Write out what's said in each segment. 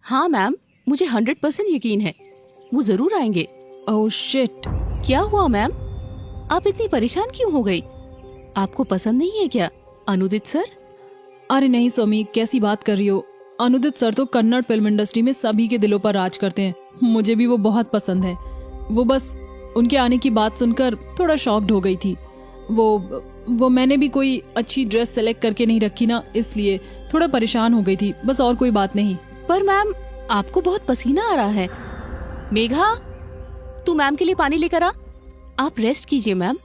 हाँ मैम, मुझे 100% यकीन है, वो जरूर आएंगे। Oh shit. क्या हुआ मैम, आप इतनी परेशान क्यों हो गई? आपको पसंद नहीं है क्या अनुदित सर? अरे नहीं सोमी, कैसी बात कर रही हो। अनुदित सर तो कन्नड़ फिल्म इंडस्ट्री में सभी के दिलों पर राज करते हैं। मुझे भी वो बहुत पसंद है। वो बस उनके आने की बात सुनकर थोड़ा शॉक्ड हो गई थी। वो मैंने भी कोई अच्छी ड्रेस सेलेक्ट करके नहीं रखी ना, इसलिए थोड़ा परेशान हो गई थी, बस और कोई बात नहीं। पर मैम, आपको बहुत पसीना आ रहा है। मेघा, तू मैम के लिए पानी लेकर आ। आप रेस्ट कीजिए मैम,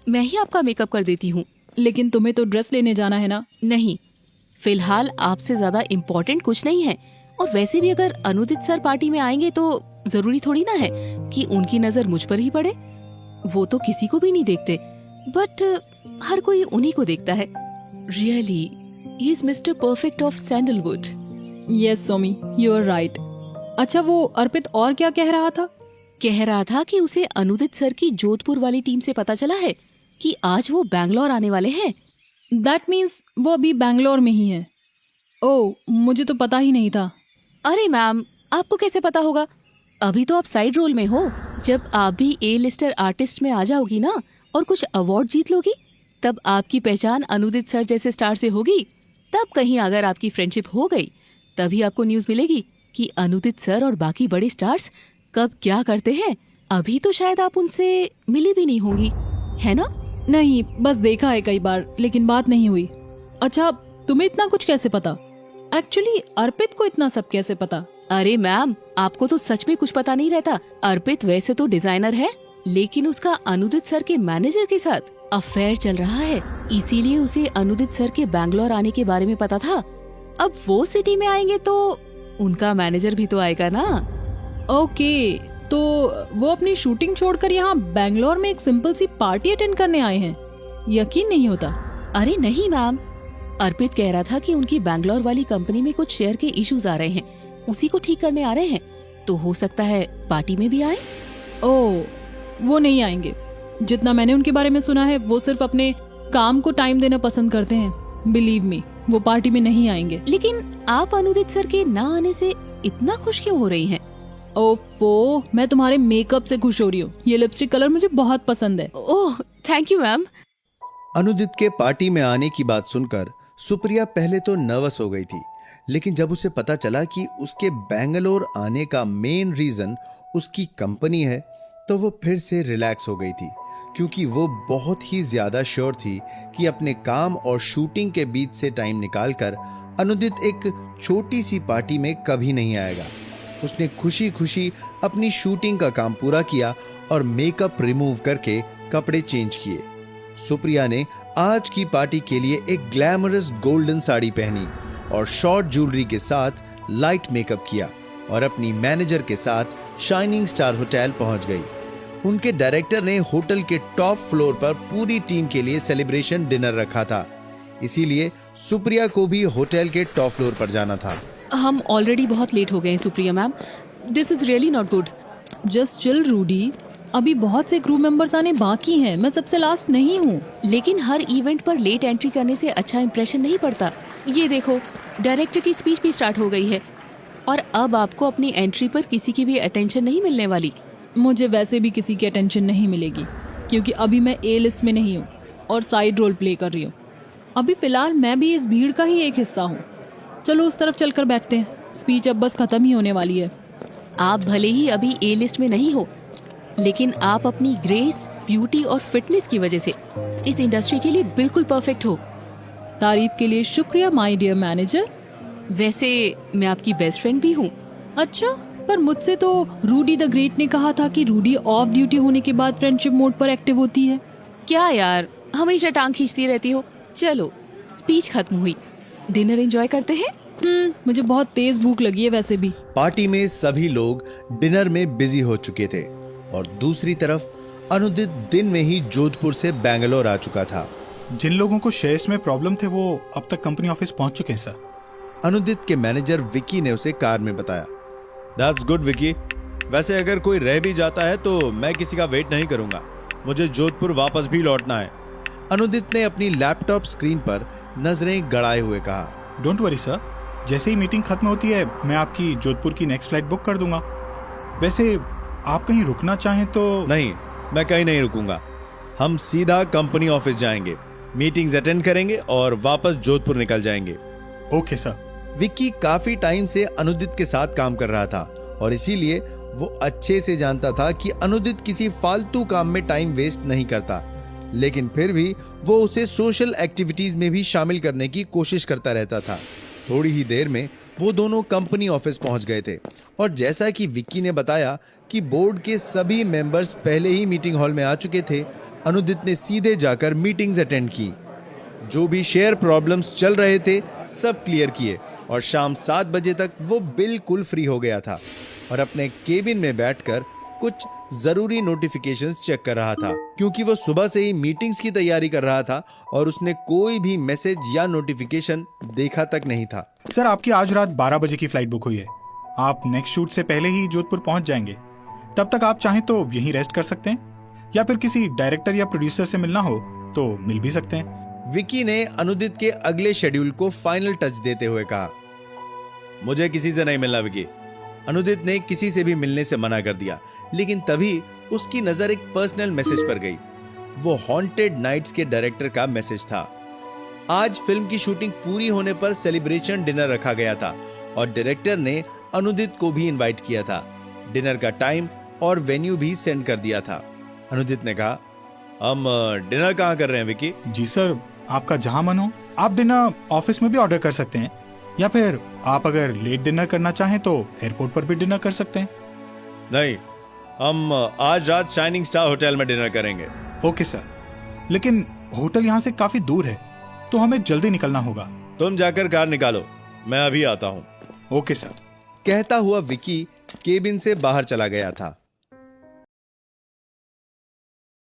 मैं ही आपका मेकअप कर देती हूँ। लेकिन तुम्हें तो ड्रेस लेने जाना है ना? नहीं, फिलहाल आपसे ज्यादा इम्पोर्टेंट कुछ नहीं है। और वैसे भी अगर अनुदित सर पार्टी में आएंगे तो जरूरी थोड़ी ना है कि उनकी नजर मुझ पर ही पड़े। वो तो किसी को भी नहीं देखते, बट हर कोई उन्हीं को देखता है। Really, he is Mister Perfect of Sandalwood. Yes Somi, you are right. अच्छा, वो अर्पित और क्या कह रहा था? कह रहा था कि उसे अनुदित सर की जोधपुर वाली टीम से पता चला है कि आज वो बैंगलोर आने वाले हैं। दैट मीन्स वो अभी बैंगलोर में ही है। ओह, मुझे तो पता ही नहीं था। अरे मैम, आपको कैसे पता होगा? अभी तो आप साइड रोल में हो। जब आप भी ए लिस्टर आर्टिस्ट में आ जाओगी ना और कुछ अवार्ड जीत लोगी, तब आपकी पहचान अनुदित सर जैसे स्टार से होगी। तब कहीं अगर आपकी फ्रेंडशिप हो गई, तभी आपको न्यूज मिलेगी कि अनुदित सर और बाकी बड़े स्टार्स कब क्या करते हैं। अभी तो शायद आप उनसे मिली भी नहीं होंगी, है ना? नहीं, बस देखा है कई बार, लेकिन बात नहीं हुई। अच्छा, तुम्हें इतना कुछ कैसे पता? एक्चुअली अर्पित को इतना सब कैसे पता? अरे मैम, आपको तो सच में कुछ पता नहीं रहता। अर्पित वैसे तो डिजाइनर है, लेकिन उसका अनुदित सर के मैनेजर के साथ अफेयर चल रहा है, इसीलिए उसे अनुदित सर के बैंगलोर आने के बारे में पता था। अब वो सिटी में आएंगे तो उनका मैनेजर भी तो आएगा ना। ओके, तो वो अपनी शूटिंग छोड़कर यहाँ बैंगलोर में एक सिंपल सी पार्टी अटेंड करने आए हैं? यकीन नहीं होता। अरे नहीं मैम, अर्पित कह रहा था कि उनकी बैंगलोर वाली कंपनी में कुछ शेयर के इश्यूज आ रहे हैं, उसी को ठीक करने आ रहे हैं, तो हो सकता है पार्टी में भी आए। ओह, वो नहीं आएंगे। जितना मैंने उनके बारे में सुना है, वो सिर्फ अपने काम को टाइम देना पसंद करते हैं। बिलीव मी, वो पार्टी में नहीं आएंगे। लेकिन आप अनुदित सर के ना आने से इतना खुश क्यों हो रही हैं? ओफो, मैं तुम्हारे मेकअप से खुश हो रही हूँ। ये लिपस्टिक कलर मुझे बहुत पसंद है। ओह, थैंक यू मैम। अनुदित के पार्टी में आने की बात सुनकर सुप्रिया पहले तो नर्वस हो गई थी, लेकिन जब उसे पता चला कि उसके बेंगलोर आने का मेन रीजन उसकी कंपनी है, तो वो फिर से रिलैक्स हो गई थी, क्योंकि वो बहुत ही ज्यादा श्योर थी कि अपने काम और शूटिंग के बीच से टाइम निकालकर अनुदित एक छोटी सी पार्टी में कभी नहीं आएगा। उसने खुशी खुशी अपनी शूटिंग का काम पूरा किया और मेकअप रिमूव करके कपड़े चेंज किए। सुप्रिया ने आज की पार्टी के लिए एक ग्लैमरस गोल्डन साड़ी पहनी और शॉर्ट ज्वेलरी के साथ लाइट मेकअप किया और अपनी मैनेजर के साथ शाइनिंग स्टार होटल पहुंच गई। उनके डायरेक्टर ने होटल के टॉप फ्लोर पर पूरी टीम के लिए सेलिब्रेशन डिनर रखा था, इसीलिए सुप्रिया को भी होटल के टॉप फ्लोर पर जाना था। हम ऑलरेडी बहुत लेट हो गए हैं Supriya ma'am, this is really not good. Just chill Rudy, अभी बहुत से क्रू मेंबर्स आने बाकी हैं, मैं सबसे लास्ट नहीं हूँ। लेकिन हर इवेंट पर लेट एंट्री करने से अच्छा इंप्रेशन नहीं पड़ता। ये देखो, डायरेक्टर की स्पीच भी स्टार्ट हो गई है और अब आपको अपनी एंट्री पर किसी की भी अटेंशन नहीं मिलने वाली। मुझे वैसे भी किसी की अटेंशन नहीं मिलेगी, क्योंकि अभी मैं ए लिस्ट में नहीं हूँ और साइड रोल प्ले कर रही हूँ। अभी फिलहाल मैं भी इस भीड़ का ही एक हिस्सा हूँ। चलो उस तरफ चलकर बैठते हैं, स्पीच अब बस खत्म ही होने वाली है। आप भले ही अभी ए लिस्ट में नहीं हो, लेकिन आप अपनी ग्रेस, ब्यूटी और फिटनेस की वजह से इस इंडस्ट्री के लिए बिल्कुल परफेक्ट हो। तारीफ के लिए शुक्रिया माय डियर मैनेजर। वैसे मैं आपकी बेस्ट फ्रेंड भी हूँ। अच्छा, पर मुझसे तो रूडी द ग्रेट ने कहा था कि रूडी ऑफ ड्यूटी होने के बाद फ्रेंडशिप मोड पर एक्टिव होती है। क्या यार, हमेशा टांग खींचती रहती हो। चलो, स्पीच खत्म हुई, डिनर एंजॉय करते हैं। मुझे बहुत तेज भूख लगी है वैसे भी। पार्टी में सभी लोग डिनर में बिजी हो चुके थे और दूसरी तरफ अनुदित दिन में ही जोधपुर से बैंगलोर आ चुका था। जिन लोगों को शेयर्स में प्रॉब्लम थे वो अब तक कंपनी ऑफिस पहुंच चुके हैं सर। अनुदित के मैनेजर विकी ने उसे कार में बताया। दैट्स गुड विकी, वैसे अगर कोई रह भी जाता है तो मैं किसी का वेट नहीं करूंगा, मुझे जोधपुर वापस भी लौटना है। अनुदित ने अपनी लैपटॉप स्क्रीन पर नजरें गड़ाए हुए कहा। डोंट वरी सर, जैसे ही मीटिंग खत्म होती है मैं आपकी जोधपुर की नेक्स्ट फ्लाइट बुक कर दूंगा। वैसे आप कहीं रुकना चाहें तो। नहीं, मैं कहीं नहीं रुकूंगा। हम सीधा कंपनी ऑफिस जाएंगे, मीटिंग्स अटेंड करेंगे और वापस जोधपुर निकल जाएंगे। Okay sir. विक्की काफी टाइम से अनुदित के साथ काम कर रहा था और इसीलिए वो अच्छे से जानता था कि अनुदित किसी फालतू काम में टाइम वेस्ट नहीं करता, लेकिन फिर भी वो उसे सोशल एक्टिविटीज में भी शामिल करने की कोशिश करता रहता था। थोड़ी ही देर में वो दोनों कंपनी ऑफिस पहुंच गए थे और जैसा कि विक्की ने बताया कि बोर्ड के सभी मेंबर्स पहले ही मीटिंग हॉल में आ चुके थे, अनुदित ने सीधे जाकर मीटिंग्स अटेंड की। जो भी शेयर प्रॉब्लम्स चल रहे थे सब क्लियर किए और शाम 7 बजे तक वो बिल्कुल फ्री हो गया था और अपने केबिन में बैठकर कुछ जरूरी नोटिफिकेशंस चेक कर रहा था, क्योंकि वो सुबह से ही मीटिंग्स की तैयारी कर रहा था और उसने कोई भी मैसेज या नोटिफिकेशन देखा तक नहीं था। सर आपकी आज रात 12 बजे की फ्लाइट बुक हुई है। आप नेक्स्ट शूट से पहले ही जोधपुर पहुंच जाएंगे। तब तक आप चाहें तो यहीं रेस्ट कर सकते हैं या फिर किसी डायरेक्टर या प्रोड्यूसर से मिलना हो तो मिल भी सकते हैं। विक्की ने अनुदित के अगले शेड्यूल को फाइनल टच देते हुए कहा, मुझे किसी से नहीं मिलना विक्की। अनुदित ने किसी से भी मिलने से मना कर दिया, लेकिन तभी उसकी नजर एक पर्सनल मैसेज पर गई। वो हॉन्टेड नाइट्स के डायरेक्टर का मैसेज था। आज फिल्म की शूटिंग पूरी होने पर सेलिब्रेशन डिनर रखा गया था और डायरेक्टर ने अनुदित को भी इनवाइट किया था। डिनर का टाइम और वेन्यू भी सेंड कर दिया था। अनुदित ने कहा, हम डिनर कहाँ कर रहे हैं विक्की? जी सर, आपका जहां मन हो। आप डिनर ऑफिस में भी ऑर्डर कर सकते हैं या फिर आप अगर लेट डिनर करना चाहें तो एयरपोर्ट पर भी डिनर कर सकते हैं। नहीं, हम आज रात शाइनिंग स्टार होटल में डिनर करेंगे। ओके सर, लेकिन होटल यहाँ से काफी दूर है तो हमें जल्दी निकलना होगा। तुम जाकर कार निकालो, मैं अभी आता हूँ। Okay sir. कहता हुआ विक्की केबिन से बाहर चला गया था।